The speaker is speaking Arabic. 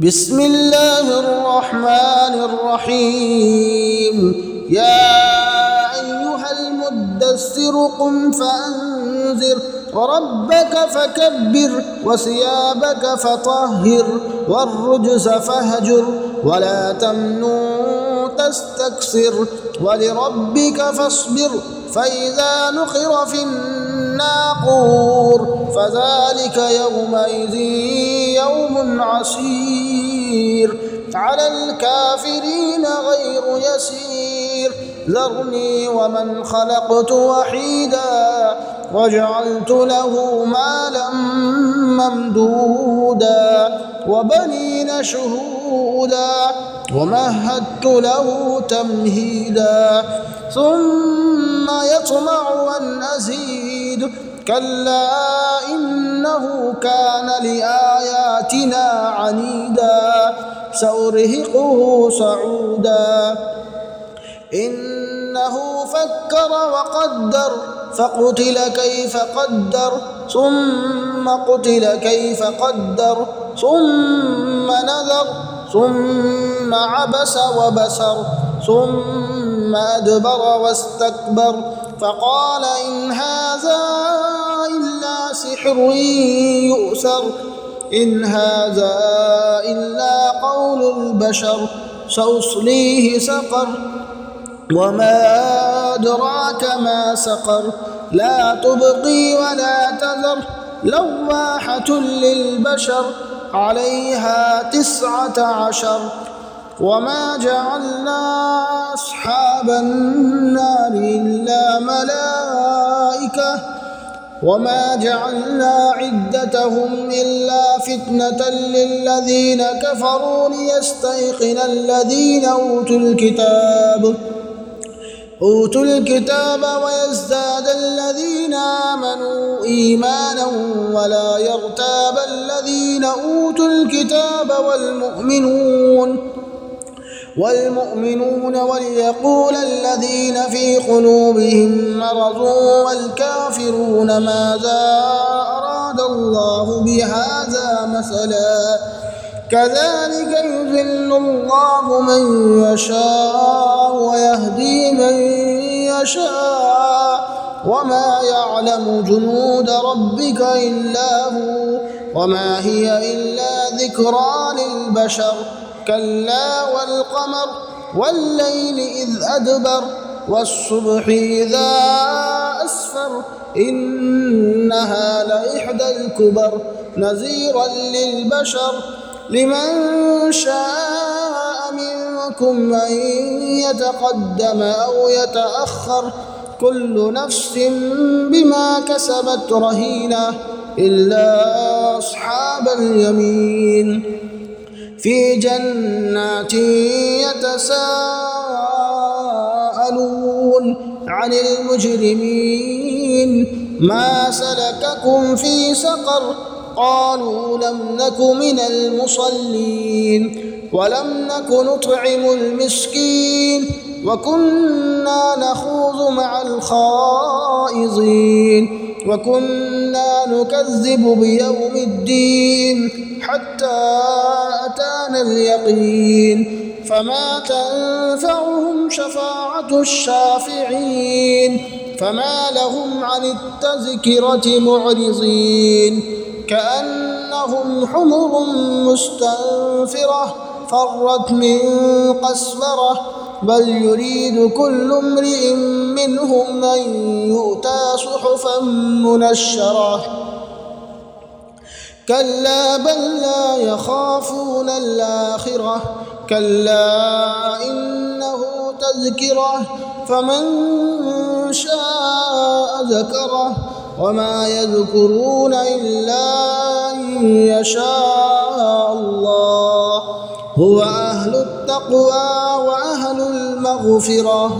بسم الله الرحمن الرحيم يا أيها المدثر قم فأنذر وربك فكبر وثيابك فطهر والرجز فاهجر ولا تمنن تستكثر ولربك فاصبر فإذا نقر في الناقور فذلك يومئذ يوم عسير على الكافرين غير يسير ذرني ومن خلقت وحيدا وجعلت له مالا ممدودا وبنين شهودا ومهدت له تمهيدا ثم يطمع أن أزيد كلا إنه كان لآياتنا عنيدا سأرهقه صعودا إنه فكر وقدر فقتل كيف قدر ثم قتل كيف قدر ثم نذر ثم عبس وبسر ثم أدبر واستكبر فقال إن هذا إلا سحر يؤثر إن هذا إلا قول البشر سأصليه سقر وما أدراك ما سقر لا تبقي ولا تذر لواحة للبشر عليها 19 وما جعلنا أصحاب النار إلا ملائكة وما جعلنا عدتهم إلا فتنة للذين كفروا ليستيقن الذين أوتوا الكتاب ويزداد الذين آمنوا إيمانا ولا يرتاب الذين أوتوا الكتاب والمؤمنون وليقول الذين في قلوبهم مرض والكافرون ماذا أراد الله بهذا مثلا كذلك يضل الله من يشاء ويهدي من يشاء وما يعلم جنود ربك إلا هو وما هي إلا ذكرى للبشر كلا والقمر والليل إذ أدبر والصبح إذا أسفر إنها لإحدى الكبر نذيرا للبشر لمن شاء منكم أن يتقدم أو يتأخر كل نفس بما كسبت رهينة إلا أصحاب اليمين في جنات يتساءلون عن المجرمين ما سلككم في سقر قالوا لم نك من المصلين ولم نك نطعم المسكين وكنا نخوض مع الخائضين وكنا نكذب بيوم الدين حتى أتانا اليقين فما تنفعهم شفاعة الشافعين فما لهم عن التذكرة معرضين كأنهم حمر مستنفرة فرت من قسورة بل يريد كل امرئ منهم أن يؤتى صحفا منشرة كلا بل لا يخافون الآخرة كلا إنه تذكرة فمن شاء ذكره وما يذكرون إلا أن يشاء الله هو أهل التقوى وأهل المغفرة